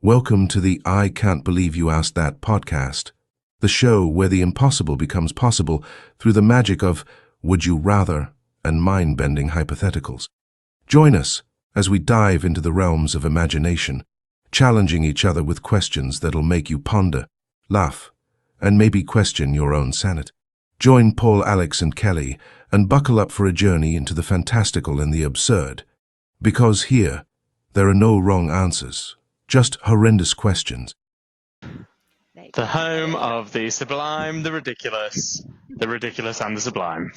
Welcome to the I Can't Believe You Asked That podcast, the show where the impossible becomes possible through the magic of Would You Rather and mind-bending hypotheticals. Join us as we dive into the realms of imagination, challenging each other with questions that'll make you ponder, laugh, and maybe question your own sanity. Join Paul, Alex, and Kelly and buckle up for a journey into the fantastical and the absurd. Because here, there are no wrong answers, just horrendous questions. The home of the sublime, the ridiculous and the sublime.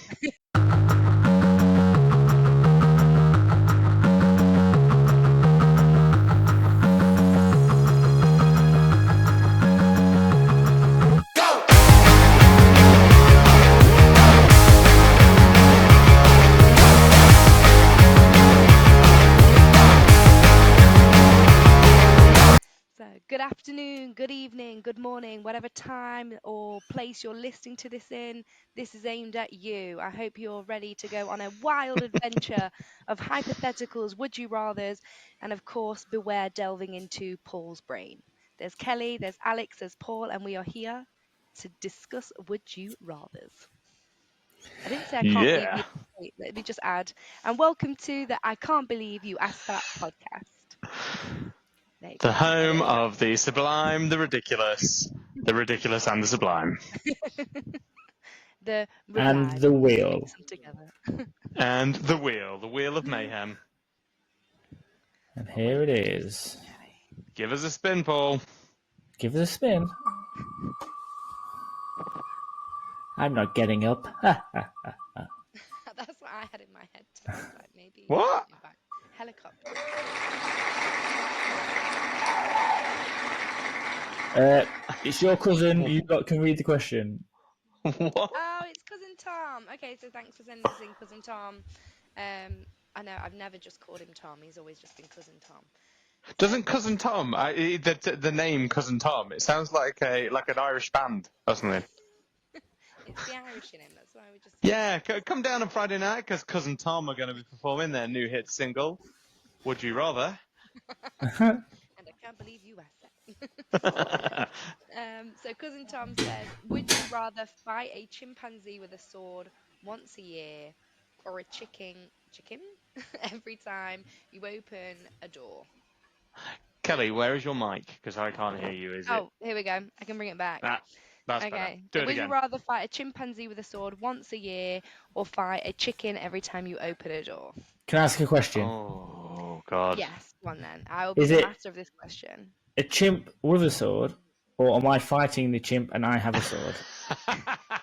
Good afternoon, good evening, good morning, whatever time or place you're listening to this in, this is aimed at you. I hope you're ready to go on a wild adventure of hypotheticals, would you rathers, and of course, beware delving into Paul's brain. There's Kelly, there's Alex, there's Paul, and we are here to discuss would you rathers. I didn't say I can't believe you. Wait, let me just add. And welcome to the I Can't Believe You Asked That podcast. The home of the sublime, the ridiculous and the sublime. And the wheel. And the wheel of mayhem. And here it is. Give us a spin, Paul. Give it a spin. I'm not getting up. That's what I had in my head too. Like maybe what? Helicopter. It's your cousin. You can read the question. What? Oh, it's cousin Tom. Okay, so thanks for sending us in, cousin Tom. I know I've never just called him Tom. He's always just been cousin Tom. Doesn't cousin Tom? The name cousin Tom. It sounds like an Irish band or something. It's the Irish in him. That's why we just. Yeah, come down on Friday night because cousin Tom are going to be performing their new hit single. Would you rather? And I can't believe you asked that. So cousin Tom said, would you rather fight a chimpanzee with a sword once a year or a chicken every time you open a door? Kelly, where is your mic? Because I can't hear you. Here we go. I can bring it back. That's okay. Better. Do it would again. you rather fight a chimpanzee with a sword once a year or fight a chicken every time you open a door? Can I ask a question? Oh, God. Yes, one then. I will be the master of this question. A chimp with a sword, or am I fighting the chimp and I have a sword?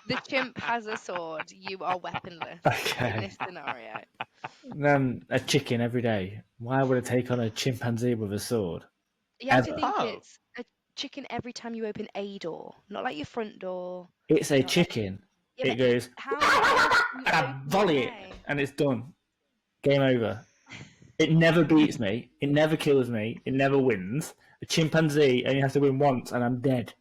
The chimp has a sword. You are weaponless in this scenario. Then a chicken every day. Why would I take on a chimpanzee with a sword? You have to think it's a chicken every time you open a door, not like your front door. It's a chicken. Yeah, it goes, I volley it, and it's done. Game over. It never beats me. It never kills me. It never wins. A chimpanzee only has to win once, and I'm dead.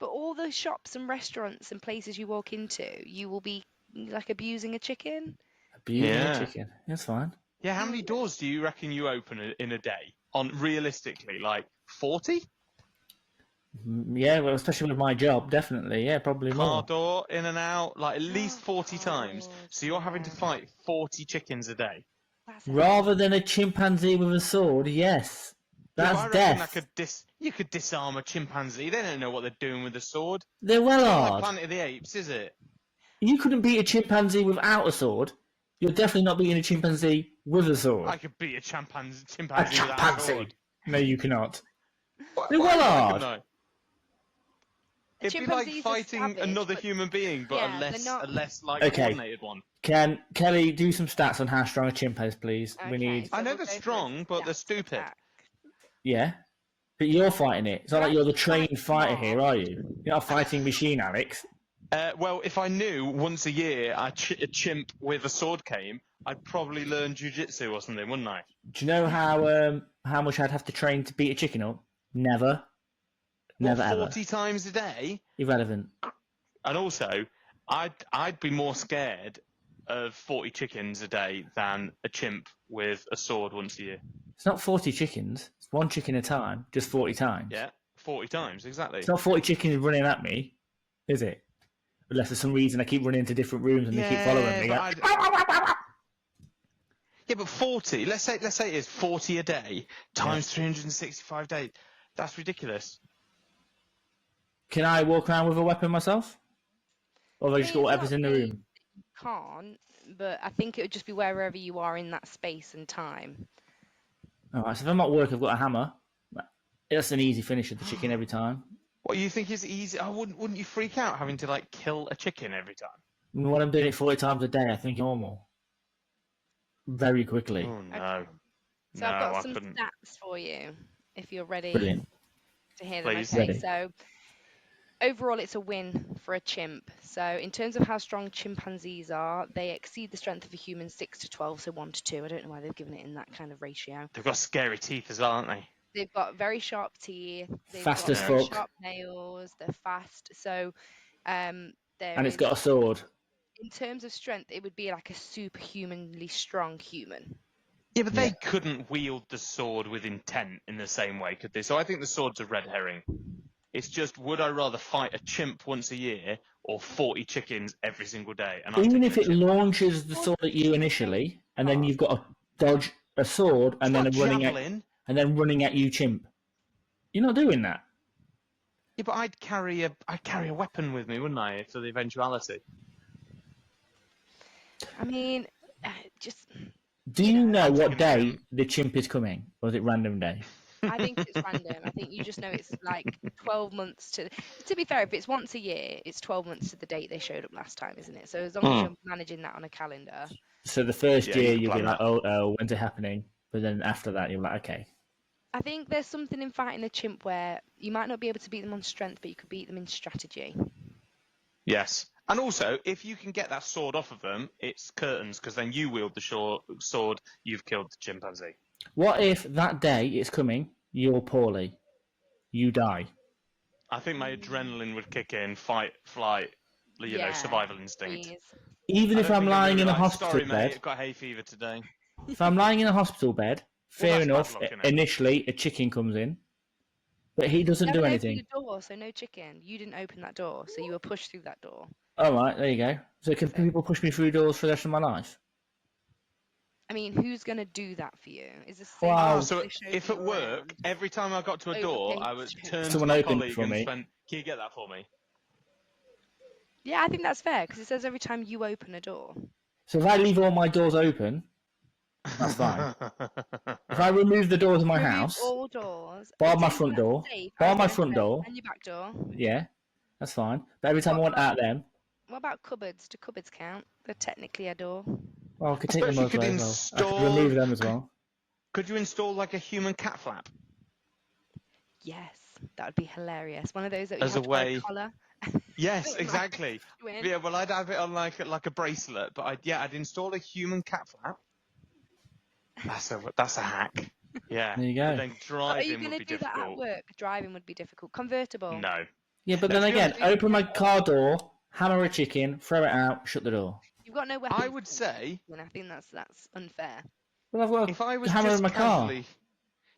But all the shops and restaurants and places you walk into, you will be like abusing a chicken. Abusing a chicken. That's fine. Yeah, how many doors do you reckon you open in a day? On realistically, like 40? Yeah, well, especially with my job, definitely. Yeah, probably more. Car door, in and out, like at least 40 times. So you're having to fight 40 chickens a day. Rather than a chimpanzee with a sword, yes. That's death. You could disarm a chimpanzee. They don't know what they're doing with a sword. They're well hard. Like Planet of the Apes, is it? You couldn't beat a chimpanzee without a sword. You're definitely not beating a chimpanzee with a sword. I could beat a chimpanzee without a sword. No, you cannot. They're well hard. It'd be like fighting another human being, but a less coordinated one. Can Kelly do some stats on how strong a chimp is, please? Okay, I know they're strong, but they're stupid. Yeah, but you're fighting it. It's not like you're the trained fighter here, are you? You're not a fighting machine, Alex. Well, if I knew once a year a chimp with a sword came, I'd probably learn jiu-jitsu or something, wouldn't I? Do you know how much I'd have to train to beat a chicken up? Never. Never 40 times a day? Irrelevant. And also, I'd be more scared of 40 chickens a day than a chimp with a sword once a year. It's not 40 chickens. It's one chicken at a time, just 40 times. Yeah, 40 times, exactly. It's not 40 chickens running at me, is it? Unless for some reason I keep running into different rooms and they keep following me. Yeah, but 40. Let's say it is 40 a day times 365 days. That's ridiculous. Can I walk around with a weapon myself? Or have I just got It's whatever's not in the really- room? You can't, but I think it would just be wherever you are in that space and time. Alright, so if I'm at work, I've got a hammer. That's an easy finish of the chicken every time. What, you think is easy? Oh, wouldn't you freak out having to, like, kill a chicken every time? When I'm doing it 40 times a day, I think normal. Very quickly. Oh, no. Okay. So No, I've got I some couldn't. stats for you, if you're ready Brilliant. to hear them. Please. Okay, Ready. so overall, it's a win for a chimp. So in terms of how strong chimpanzees are, they exceed the strength of a human 6 to 12, so 1 to 2. I don't know why they've given it in that kind of ratio. They've got scary teeth as well, aren't they? They've got very sharp teeth. They've Fast got as very fuck. sharp nails. They're fast. So And it's got a sword. in terms of strength, it would be like a superhumanly strong human. Yeah, but they couldn't wield the sword with intent in the same way, could they? So I think the sword's a red herring. It's just, would I rather fight a chimp once a year or 40 chickens every single day? And Even if it launches the sword at you initially, and then you've got to dodge a sword, and then running at you, chimp. You're not doing that. Yeah, but I'd carry a weapon with me, wouldn't I, for the eventuality? I mean, just. Do you know I'm what taking a day chimp. the chimp is coming? Or is it random day? I think it's random. I think you just know it's like 12 months to. To be fair, if it's once a year, it's 12 months to the date they showed up last time, isn't it? So as long as you're managing that on a calendar. So the first Yeah, year you you'll be plan like, that. oh, when's it happening? But then after that you're like, okay. I think there's something in fighting a chimp where you might not be able to beat them on strength, but you could beat them in strategy. Yes. And also, if you can get that sword off of them, it's curtains, because then you wield the sword, you've killed the chimpanzee. What if that day it's coming, you're poorly, you die? I think my adrenaline would kick in, fight, flight, survival instinct. Freeze. Even I if don't I'm think I'm gonna lying be in a like, hospital sorry, mate, bed, I've got hay fever today. if I'm lying in a hospital bed, fair that's bad enough, luck, innit? initially a chicken comes in, but he doesn't do Never anything. opened the door, so no chicken. You didn't open that door, so you were pushed through that door. All right, there you go. So can people push me through doors for the rest of my life? I mean, who's going to do that for you? Is the same. Wow. So they showed if you at work, around. every time I got to a door, I would turn to Someone my opened colleague for and me. went, can you get that for me? Yeah, I think that's fair because it says every time you open a door. So if I leave all my doors open, that's fine. If I remove the doors of my Remove house, all doors. bar my Except front that's door, safe. bar I my don't front know, door, and your back door. yeah, that's fine. But every time I What want out them, What about cupboards? Do cupboards count? They're technically a door. well, I could I take them suppose you as could well. I could install. remove them as well. Could you install like a human cat flap? Yes, that would be hilarious. One of those that you As have a to wear way- a collar. Yes, Like, exactly. win. Yeah, well, I'd have it on like a bracelet, but I'd install a human cat flap. That's a hack. Yeah. There you go. But then But are you driving going would to be do that at difficult. work? Driving would be difficult. Convertible. No. Yeah, but No, then to be again, honest, open my car door, hammer a chicken, throw it out, shut the door. You've got no weapons. I would say And I think that's unfair. Well, I've got if I was a hammer just in my car. casually,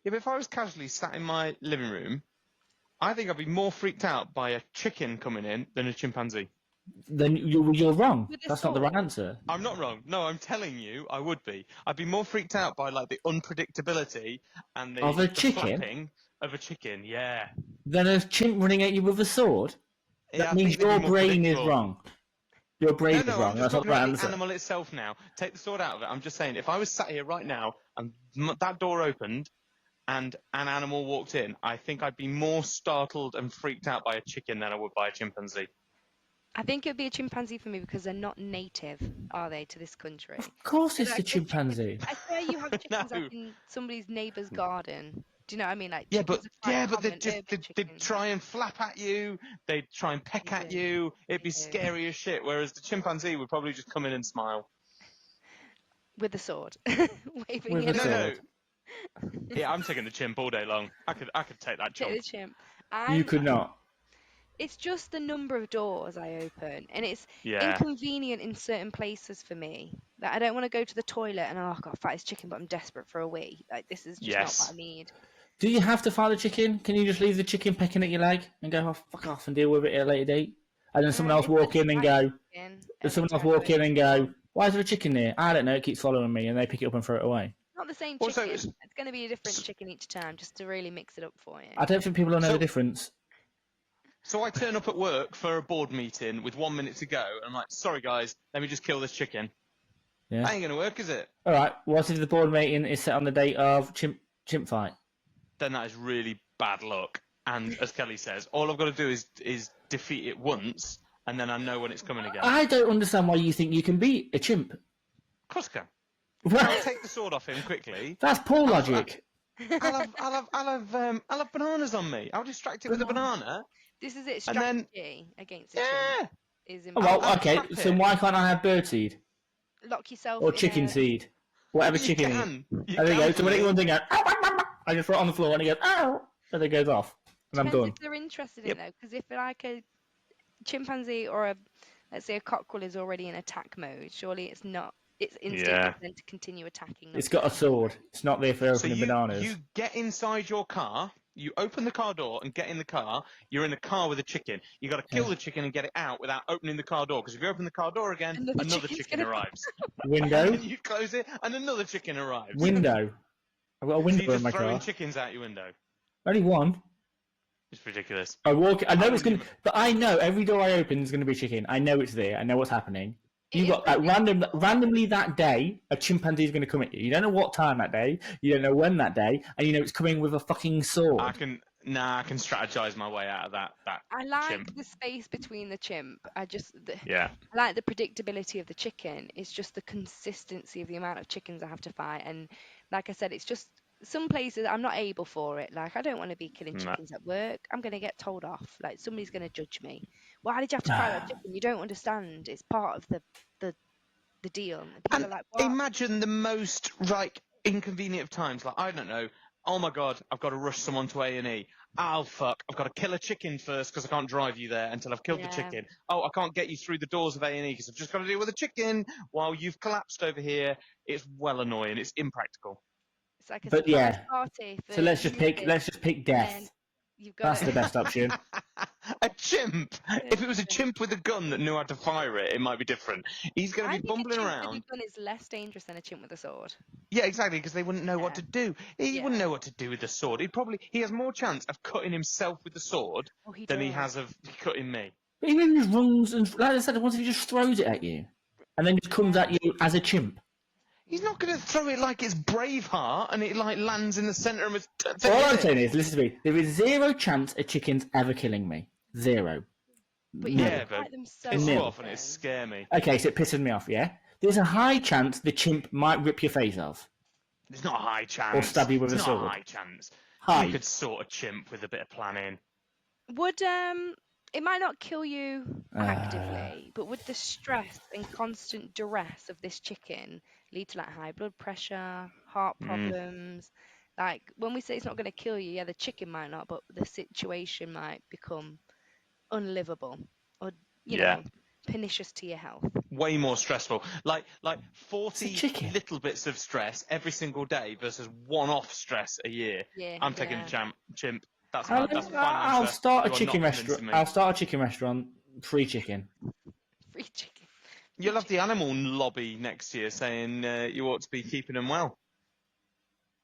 yeah, but if I was casually sat in my living room, I think I'd be more freaked out by a chicken coming in than a chimpanzee. Then you're wrong. With a That's not the right sword. answer. I'm not wrong. No, I'm telling you, I would be. I'd be more freaked out by like the unpredictability and Of a the chicken? flapping of a chicken. Yeah. Then a chimp running at you with a sword? Yeah, That I means think they'd be your more brain is predictable. wrong. Your brain No, is wrong. I'm That's just not talking the right about the answer. animal itself now. Take the sword out of it. I'm just saying, if I was sat here right now and that door opened and an animal walked in, I think I'd be more startled and freaked out by a chicken than I would by a chimpanzee. I think it'd be a chimpanzee for me because they're not native, are they, to this country? Of course it's Like the a chicken- chimpanzee. I swear you have chickens No. like in somebody's neighbour's garden. Do you know what I mean? Like Yeah, chickens but are quite they common, just urban they'd chickens. try and flap at you. They'd try and peck at do. you. It'd be They do. scary as shit. Whereas the chimpanzee would probably just come in and smile. With a sword. Waving With it a at No, sword. Yeah, I'm taking the chimp all day long. I could take that Take chomp. the chimp. You could not. It's just the number of doors I open, and it's Yeah. inconvenient in certain places for me. Like, I don't want to go to the toilet and I've got a fattest chicken, but I'm desperate for a wee. Like this is just not what I need. Do you have to fight the chicken? Can you just leave the chicken pecking at your leg and go, oh, fuck off and deal with it at a later date? And then someone else If walk there's in and a go, chicken Does every someone else time I walk in and open the go, door- why is there a chicken there? I don't know, it keeps following me, and they pick it up and throw it away. Not the same Also, chicken. It's going to be a different chicken each time, just to really mix it up for you. I don't think people will know So- the difference. So I turn up at work for a board meeting with 1 minute to go, and I'm like, sorry guys, let me just kill this chicken. Yeah. That ain't gonna work, is it? All right. What if the board meeting is set on the date of chimp fight? Then that is really bad luck. And as Kelly says, all I've got to do is defeat it once, and then I know when it's coming again. I don't understand why you think you can beat a chimp. Of course I can. I'll take the sword off him quickly. That's poor logic. I'll have bananas on me. I'll distract it with a banana. This is its And then- strategy against the Yeah. chimp. Is Oh, well, I'll okay. trap So it. why can't I have birdseed lock yourself or in chicken a- seed, whatever You chicken? can. You There we can go. for So when me. it comes in, I just throw it on the floor and it goes, ow, and it goes off, and I'm Depends done. if they're interested Yep. in it though, because if like a chimpanzee or let's say a cockerel is already in attack mode, surely it's not. It's instinct Yeah. then to continue attacking. It's got a sword. It's not there for So opening bananas. you get inside your car, you open the car door and get in the car. You're in a car with a chicken. You got to kill the chicken and get it out without opening the car door. Because if you open the car door again, Another another chicken's chicken gonna- arrives. Window, And you close it, and another chicken arrives. window. I've got a So window you're in my just throwing car. chickens out your window. Only one. It's ridiculous. I walk. I know I it's gonna, wouldn't but I know every door I open is gonna be a chicken. I know it's there. I know what's happening. It You is got that predictable. randomly that day, a chimpanzee is going to come at you. You don't know what time that day. You don't know when that day, and you know it's coming with a fucking sword. I can strategize my way out of that I like chimp. the space between the chimp. I Yeah. like the predictability of the chicken. It's just the consistency of the amount of chickens I have to fight. And like I said, it's just some places I'm not able for it. Like I don't want to be killing No. chickens at work. I'm going to get told off. Like somebody's going to judge me. Why did you have to fight that chicken? You don't understand. It's part of the deal. And people And are like, what? imagine the most inconvenient of times. Like I don't know. Oh my god, I've got to rush someone to A&E. Oh fuck, I've got to kill a chicken first because I can't drive you there until I've killed the Yeah. chicken. Oh, I can't get you through the doors of A&E because I've just got to deal with a chicken while you've collapsed over here. It's well annoying. It's impractical. It's like a But surprise yeah. party. For So let's just pick humans, death. and you've got That's the best option. A chimp. If it was a chimp with a gun that knew how to fire it, it might be different. He's going I to be think a bumbling chimp around. with a gun is less dangerous than a chimp with a sword. Yeah, exactly, because they wouldn't know what to do. He Yeah. wouldn't know what to do with the sword. He has more chance of cutting himself with the sword Oh, he than he does. has of cutting me. But even just runs and, like I said, what if he just throws it at you, and then just comes at you as a chimp? He's not going to throw it like it's Braveheart and it lands in the centre of his. All I'm saying is, listen to me. There is zero chance a chicken's ever killing me. Zero. But you Yeah, have to but fight them so piss Nil. you off and it scare me. Okay, so it pisses me off. Yeah. There's a high chance the chimp might rip your face off. There's not a high chance. Or stab you with It's a not sword. a high chance. High. You could sort a chimp with a bit of planning. Would it might not kill you actively, but would the stress and constant duress of this chicken lead to like high blood pressure, heart problems? Like when we say it's not going to kill you, yeah, the chicken might not, but the situation might become unlivable or you Yeah. know pernicious to your health. Way more stressful. Like It's 40 a chicken. little bits of stress every single day versus one-off stress a year. Yeah, I'm taking yeah. a chimp. That's I'll, my final I'll answer. start a You are chicken not convincing restaurant. me. I'll start a chicken restaurant. Free chicken. Free chicken. You'll have the animal lobby next year saying you ought to be keeping them well.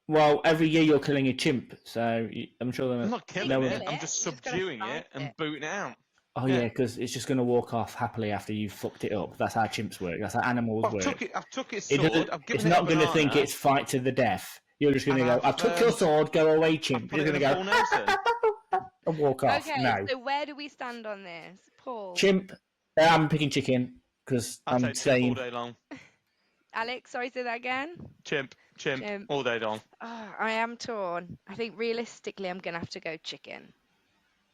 Well, every year you're killing a chimp, so I'm sure they're I'm not killing no one- it. I'm just You just gotta subduing fight it and it. booting it out. Oh Yeah. yeah, because it's just going to walk off happily after you've fucked it up. That's how chimps work. That's how animals I've work. took its It sword. doesn't- I've given it's it not a going to think banana, it's fight to the death. You're just going to and go, I I've, took your sword, go away, chimp. put You're it going in to a go full Nelson. and walk off. Okay, No. so where do we stand on this, Paul? Chimp. I'm picking chicken because I'll I'm take chimp all saying day long. Alex, sorry, say that again. Chimp Chimp. all day long. Oh, I am torn. I think realistically, I'm gonna have to go chicken,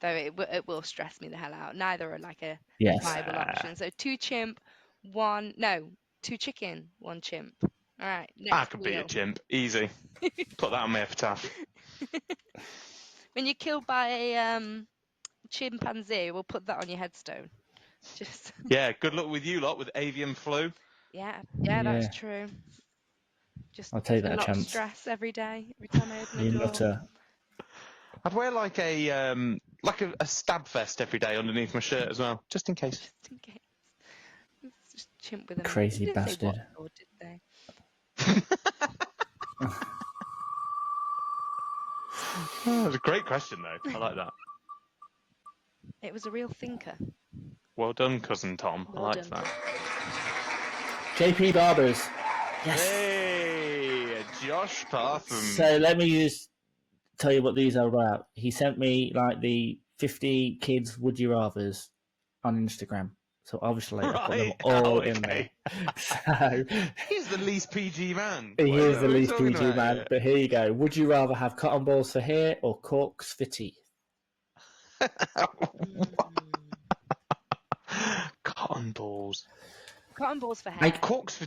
though it will stress me the hell out. Neither are like a yes. viable option. So two chicken, one chimp. All right, I next could beat a wheel. chimp. Easy. Put that on my epitaph. When you're killed by a chimpanzee, we'll put that on your headstone. Just Yeah, good luck with you lot with avian flu. yeah, Yeah. that's true. Just I'll take a that lot of chance. stress every day, every time I open the You door. nutter. I'd wear like a stab vest every day underneath my shirt as well, just in case. Just in case. It's just chimp with a Crazy They didn't say what bastard. sword, did they? That was a great question, though. I like that. It was a real thinker. Well done, cousin Tom. Well I like done. that. JP Barbers. Yes. Hey, Josh Partham. So let me just tell you what these are about. He sent me like the 50 kids would you rathers on Instagram. So obviously I put them Right. all Oh, in there. okay. So He's the least PG man. he What is the are we least talking PG about man. here? But here you go. Would you rather have cotton balls for hair or corks for teeth? Cotton balls. Cotton balls for hair. Corks for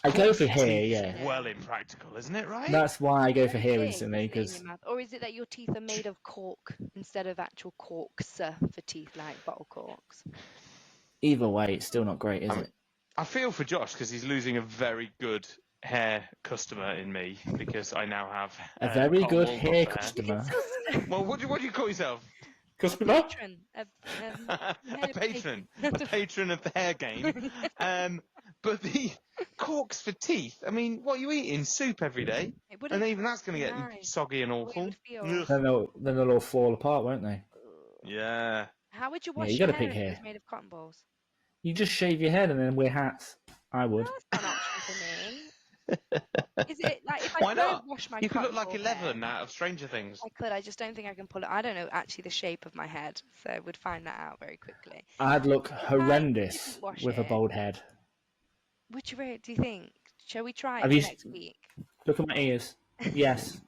I go corks for for hair, teeth yeah. is well impractical, isn't it? Right? That's why I go for hair Big, instantly, isn't it, in because your mouth? Or is it that your teeth are made of cork instead of actual corks for teeth, like bottle corks? either way, it's still not great, is it? I feel for Josh because he's losing a very good hair customer in me because I now have A very cotton good wool hair cut customer. Well, what do you call yourself? Customer? Patron. A Hair patron, a patron of the hair game. But the corks for teeth. I mean, what are you eating? Soup every day, It wouldn't and even that's going to be get nice. soggy and The way it awful. would feel. Ugh. Then they'll all fall apart, won't they? Yeah. How would you Yeah, wash you your gotta hair pick if it hair. was made of cotton balls? You just shave your head and then wear hats. I would. That's not an option for me. Is it like if I Why don't not? wash my You could look cotton like ball hair, 11 out of Stranger Things. I could. I just don't think I can pull it. I don't know actually the shape of my head, so we'd find that out very quickly. I'd look If I horrendous didn't wash with a it, bald head. would you really? Do you think? Shall we try it Have for you next week? look at my ears? Yes.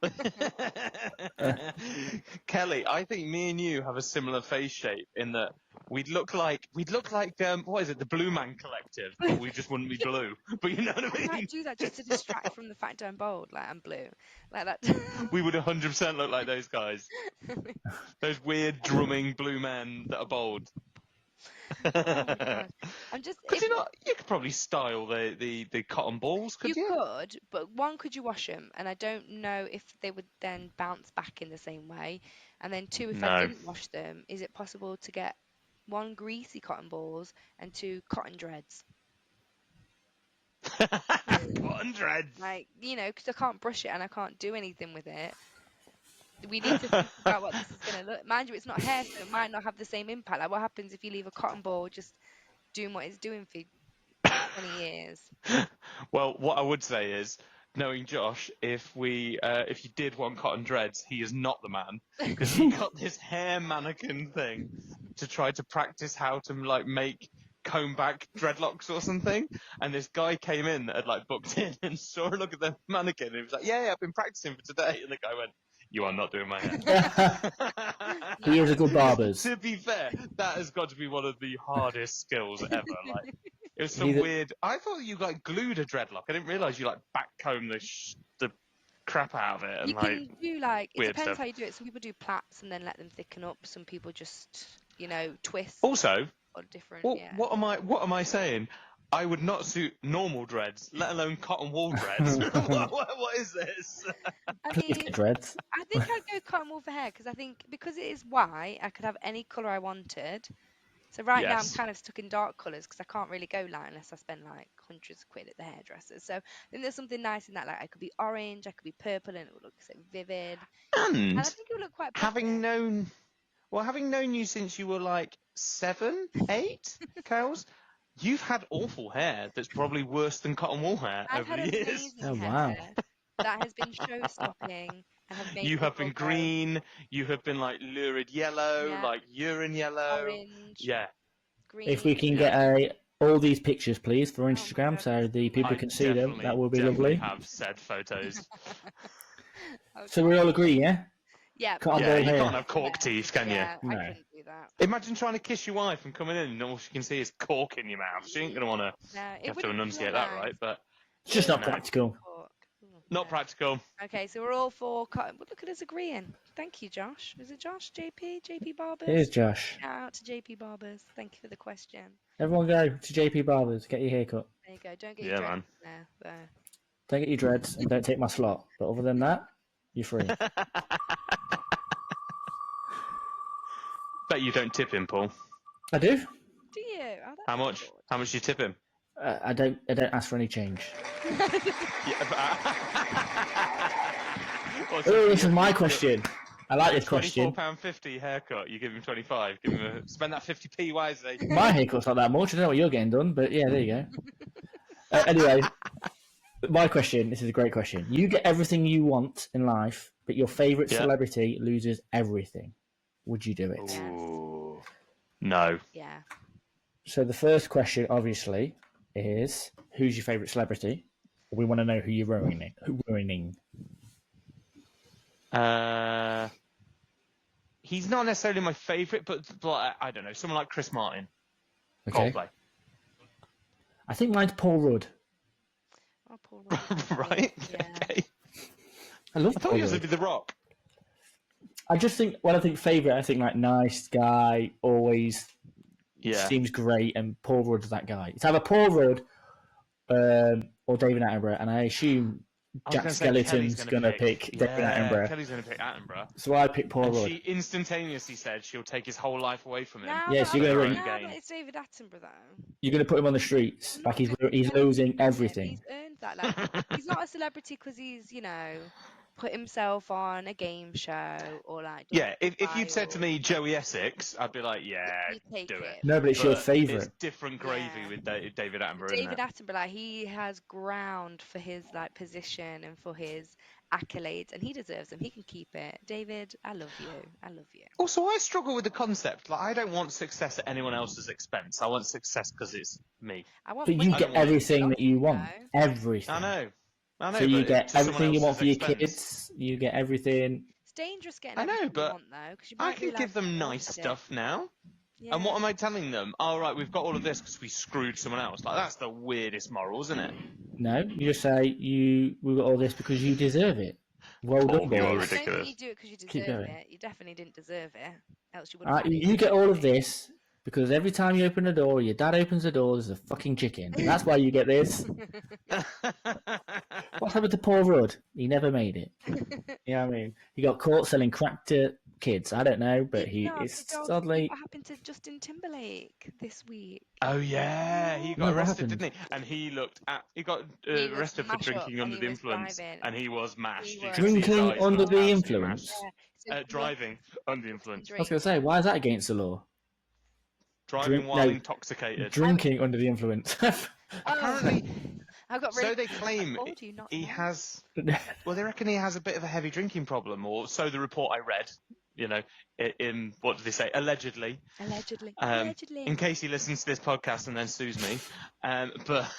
Kelly, I think me and you have a similar face shape in that we'd look like what is it, the Blue Man Collective, but we just wouldn't be blue. But you know what I I mean? might do that just to distract from the fact I'm bold, like I'm blue, like that. We would 100% look like those guys. Those weird drumming blue men that are bald. Oh my god! I'm just. Could you not? You could probably style the cotton balls, could you? You could, but one, could you wash them? And I don't know if they would then bounce back in the same way. And then two, if I No. didn't wash them, is it possible to get one, greasy cotton balls, and two, cotton dreads? Cotton dreads. Like, because I can't brush it and I can't do anything with it. We need to think about what this is going to look. Mind you, it's not hair, so it might not have the same impact. Like, what happens if you leave a cotton ball just doing what it's doing for 20 years? Well, what I would say is, knowing Josh, if you did want cotton dreads, he is not the man because he got this hair mannequin thing to try to practice how to make comb back dreadlocks or something. And this guy came in that had booked in and saw a look at the mannequin and he was like, "Yeah, I've been practicing for today." And the guy went, "You are not doing my hair." He is a good barber's. To be fair, that has got to be one of the hardest skills ever. It was some He's a- weird. I thought you glued a dreadlock. I didn't realise you backcomb the crap out of it. And, You can do it weird depends stuff. how you do it. Some people do plaits and then let them thicken up. Some people just, twist Also, or different. what am I saying? I would not suit normal dreads, let alone cotton wool dreads. what is this? I Please mean, get dreads. I think I'd go cotton wool for hair because it is white, I could have any colour I wanted. So now I'm Yes. kind of stuck in dark colours because I can't really go light unless I spend hundreds of quid at the hairdresser. So I think there's something nice in that. I could be orange, I could be purple, and it would look so vivid. And I And think it would look quite having pretty. known you since you were 7, 8, Kels, you've had awful hair that's probably worse than cotton wool hair I've over had the years. amazing Oh, hair wow. that has been show-stopping and have made You have people been go, green, you have been lurid yellow, yeah, urine yellow. orange, Yeah. green. If we can get all these pictures, please, for Instagram, God, so the people I can see them, that would be definitely lovely. have said photos. So we all agree, yeah? Yeah, Cotton Yeah, ball you hair. can't have cork teeth, can you? yeah, I No. couldn't do that. Imagine trying to kiss your wife and coming in and all she can see is cork in your mouth. She ain't going to want to No, have it to wouldn't enunciate feel that nice. right, but It's just not No. practical. Cork. Ooh, not no. practical. Okay, so we're all for cotton. Well, look at us agreeing. Thank you, Josh. Is it Josh? JP Barbers? Here's Josh. Shout out to JP Barbers. Thank you for the question. Everyone go to JP Barbers, get your hair cut. There you go. Don't get Yeah, your man. dreads there. Don't get your dreads and don't take my slot. But other than that, you're free. Bet you don't tip him, Paul. I do. Do you? Oh, that's How much? good. How much do you tip him? I don't ask for any change. Yeah, Oh, this is my question. I like this question. £24.50 haircut. You give him 25. Give him spend that 50p wisely. My haircut's not that much. I don't know what you're getting done, but yeah, there you go. Anyway, my question. This is a great question. You get everything you want in life, but your favourite celebrity loses everything. Would you do it? Yes. Ooh. No. Yeah. So the first question, obviously, is who's your favourite celebrity? We want to know who you're ruining. He's not necessarily my favourite, but I don't know, someone like Chris Martin. Okay. Coldplay. I think mine's Paul Rudd. Oh, Paul Rudd. Right? Yeah. Okay. I love I thought Paul he was Rudd. going to be The Rock. I just think when I think favourite, I think like nice guy, always seems great, and Paul Rudd's that guy. It's either Paul Rudd or David Attenborough, and I assume Jack Skellington's going to pick David Attenborough. Kelly's going to pick Attenborough. So I pick Paul Rudd. She instantaneously said she'll take his whole life away from him. No, Yes, but you're I gonna don't gain. know, but it's David Attenborough though. You're going to put him on the streets, I'm like not he's gonna losing put him. everything. He's earned that. Like, he's not a celebrity because he's, put himself on a game show or like. Yeah, if you'd said to me Joey Essex, I'd be like, yeah, You take do it. it. No, but it's your But favourite. It's different gravy Yeah. with David Attenborough, isn't David it? Attenborough, like, he has ground for his like position and for his accolades, and he deserves them. He can keep it. David, I love you. I love you. Also, I struggle with the concept. Like, I don't want success at anyone else's expense. I want success because it's me. I want But money you to get be everything lost, that you want. know. Everything. I know. So you but get to someone everything you want else's for your expense. kids. You get everything. It's dangerous getting I know, everything but you want though, because you I might can realise give them you nice wanted it. stuff now. Yeah. And what am I telling them? Oh, right, we've got all of this because we screwed someone else. Like, that's the weirdest moral, isn't it? No, you just say we got all this because you deserve it. Well Paul, done, you are boys. I don't ridiculous. think you do it because you Keep deserve going. it. You definitely didn't deserve it, else you wouldn't. You get all of this because every time you open the door, your dad opens the door, there's a fucking chicken. That's why you get this. What happened to Paul Rudd? He never made it. You know what I mean? He got caught selling crack to kids. I don't know, but it's sadly. What happened to Justin Timberlake this week? Oh yeah, he got What arrested, happened? didn't he? And he got He was arrested for mashed up drinking and under he the was influence, driving. and he was mashed. He You was- could see his Drinking eyes under were the absolutely influence? mashed. So Driving under the influence. I was going to say, why is that against the law? Driving while no, intoxicated. Drinking under the influence. Apparently, I got really so they claim I told you not he to. has. Well, they reckon he has a bit of a heavy drinking problem, or so the report I read. In what did they say? Allegedly. Allegedly. In case he listens to this podcast and then sues me. But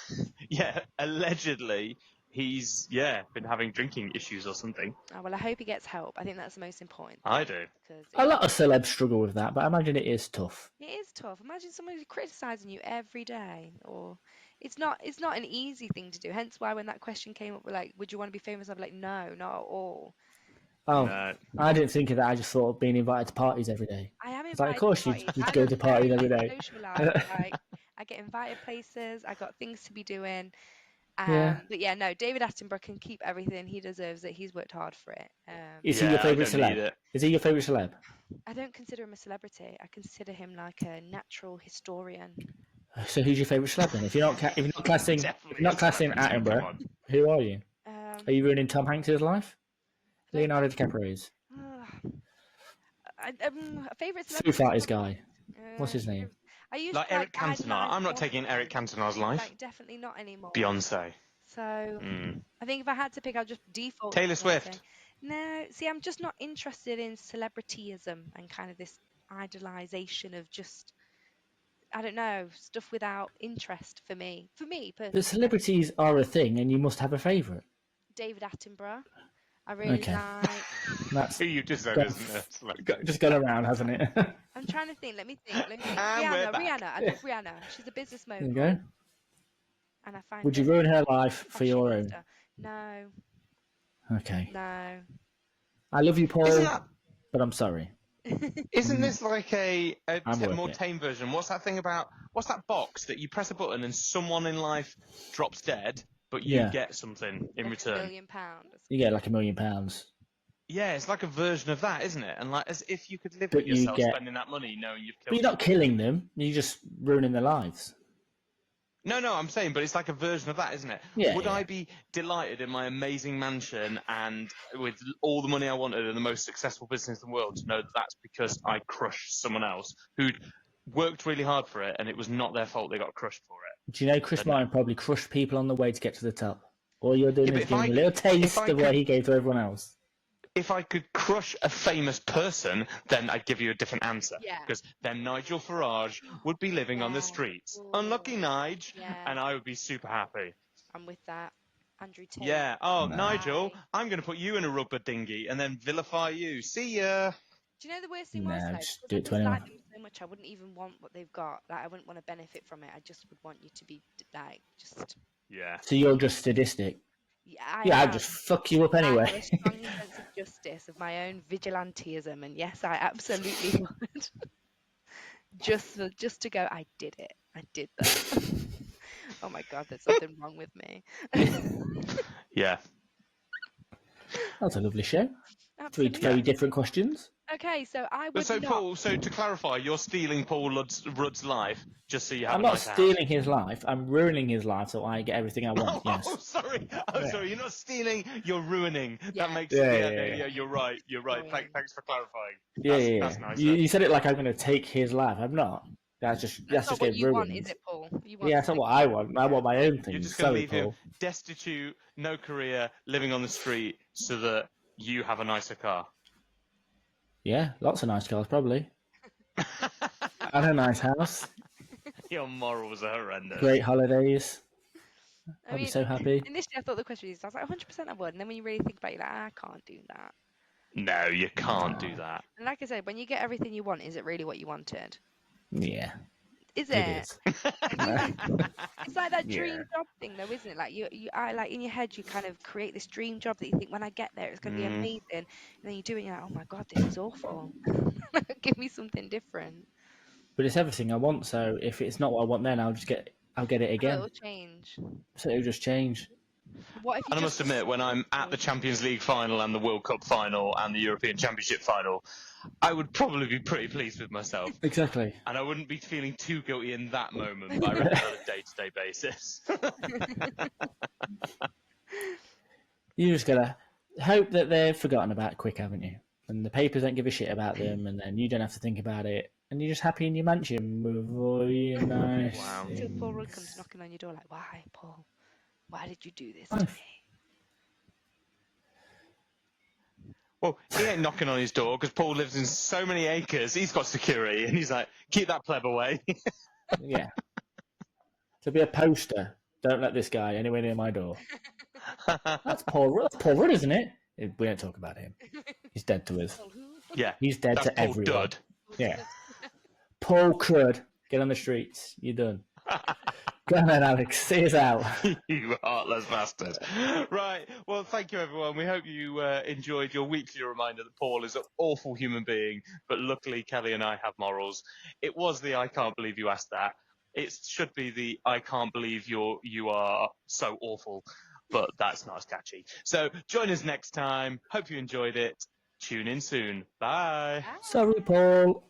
yeah, allegedly he's been having drinking issues or something. Oh, well, I hope he gets help. I think that's the most important. I do. Because A lot of celebs struggle with that, but I imagine it is tough. it is tough. Imagine somebody criticizing you every day, or it's not an easy thing to do. Hence why when that question came up, we're like, would you want to be famous? I'd be like, no, not at all. Oh, No. I didn't think of that. I just thought of being invited to parties every day. I am It's like, invited of course to you'd parties. go to parties every day. Like, I get invited places. I got things to be doing. Yeah. But yeah, no, David Attenborough can keep everything. He deserves it. He's worked hard for it. Is he your I favourite don't need celeb? it. Is he your favourite celeb? I don't consider him a celebrity. I consider him like a natural historian. So who's your favourite celeb then? If you're not classing Definitely Attenborough, come on. who are you? Are you ruining Tom Hanks' life? I don't- Leonardo DiCaprio's? A favourite Foo celebrity. Fighters guy. What's his name? I used Like to Eric Cantona. idolise I'm not Beyonce. taking Eric Cantona's life. Like, definitely not anymore. Beyonce. So Mm. I think if I had to pick, I'd just default. Taylor to Beyonce. Swift. No, see, I'm just not interested in celebrityism and kind of this idolization of just, I don't know, stuff without interest for me. For me, personally. But celebrities are a thing, and you must have a favourite. David Attenborough. I really Okay. like. That's Who you deserve, Got- isn't it? It's like- just gone around, hasn't it? There I'm trying to think. Let me think. And we're back. Rihanna. I love Rihanna. She's a business mogul. you go. And I find Would you her ruin her life for your own? fashionista. No, Okay. no. I love you, Isn't Paul, that? but I'm sorry. Isn't this like a I'm with more you. tame version? What's that thing about? What's that box that you press a button and someone in life drops dead, but you Yeah. get something in Like return? £1 million. You get like £1 million. Yeah, it's like a version of that, isn't it? And like as if you could live But with you yourself get- spending that money knowing you've But killed you're not killing them. You're just ruining their lives. No, I'm saying, but it's like a version of that, isn't it? Yeah, Would yeah. I be delighted in my amazing mansion and with all the money I wanted and the most successful business in the world to know that that's because I crushed someone else who'd worked really hard for it and it was not their fault they got crushed for it? Do you know Chris Martin probably crushed people on the way to get to the top? All you're doing Yeah, but is if giving I- them a little taste if I of what could- he gave to everyone else. If I could crush a famous person, then I'd give you a different answer. Yeah. Because then Nigel Farage would be living on the Yeah. streets. Ooh. Unlucky Nige. Yeah. And I would be super happy. I'm with that. Andrew Tate. Yeah. Oh, Nah. Nigel, I'm going to put you in a rubber dinghy and then vilify you. See ya. Do you know the worst thing was, Nah, though? just Because do I it to dislike anyone. them so much, I wouldn't even want what they've got. Like, I wouldn't want to benefit from it. I just would want you to be, like, just... Yeah. So you're just sadistic. Yeah, I Yeah, I'd am. just fuck you up I have anyway. a strong sense of justice, of my own vigilantism, and yes, I absolutely would. just to go, I did it. I did that. Oh my God, there's something wrong with me. Yeah. That's a lovely show. Three Absolutely. very different questions. Okay, so I But would so, not. Paul, so to clarify, you're stealing Paul Rudd's life just so you have I'm a not nice house. stealing his life. I'm ruining his life so I get everything I want. Oh, Yes. sorry. Oh, Yeah. sorry. You're not stealing. You're ruining. Yeah. That makes Yeah, it. yeah, Yeah. yeah. You're right. You're right. Ruining. Thanks for clarifying. Yeah, That's, yeah, that's yeah. nice. You said it like I'm going to take his life. I'm not. That's That's just not what getting you ruined. want, is it, Paul? You want Yeah, that's not something what I good. want. I want my own You're things. just going to Sorry, leave Paul. him destitute, no career, living on the street, so that you have a nicer car. Yeah, lots of nice cars, probably. And a nice house. Your morals are horrendous. Great holidays. I I'll be mean, so happy. initially I thought the question was, I was like, 100% I would. And then when you really think about it, you're like, I can't do that. No, you can't do that. And like I said, when you get everything you want, is it really what you wanted? Yeah, Is it it? is. It's like that dream Yeah. job thing, though, isn't it? Like like in your head, you kind of create this dream job that you think, when I get there, it's going to be amazing, and then you do it, and you're like, oh my God, this is awful. Give me something different. But it's everything I want, so if it's not what I want then I'll get it A again. little change. So it'll just change. What if you And I just must admit, when I'm at the Champions League final and the World Cup final and the European Championship final, I would probably be pretty pleased with myself. Exactly. And I wouldn't be feeling too guilty in that moment, but I reckon on a day-to-day basis. You just gotta hope that they're forgotten about quick, haven't you? And the papers don't give a shit about them, and then you don't have to think about it, and you're just happy in your mansion with all your nice. Wow. until Paul Rudd things. comes knocking on your door, like, why, Paul? Why did you do this to me? Well, he ain't knocking on his door because Paul lives in so many acres. He's got security, and he's like, keep that pleb away. Yeah. To be a poster, don't let this guy anywhere near my door. That's Paul Rudd. That's Paul Rudd, isn't it? We don't talk about him. He's dead to us. Paul who? Yeah, He's dead that's to Paul everyone. Dud. Yeah. Paul Crud. Get on the streets. You're done. Go on then, Alex. See us out. You heartless bastard. Right. Well, thank you, everyone. We hope you enjoyed your weekly reminder that Paul is an awful human being, but luckily Kelly and I have morals. It was the I can't believe you asked that. It should be the I can't believe you are so awful, but that's not as catchy. So join us next time. Hope you enjoyed it. Tune in soon. Bye. Sorry, Paul.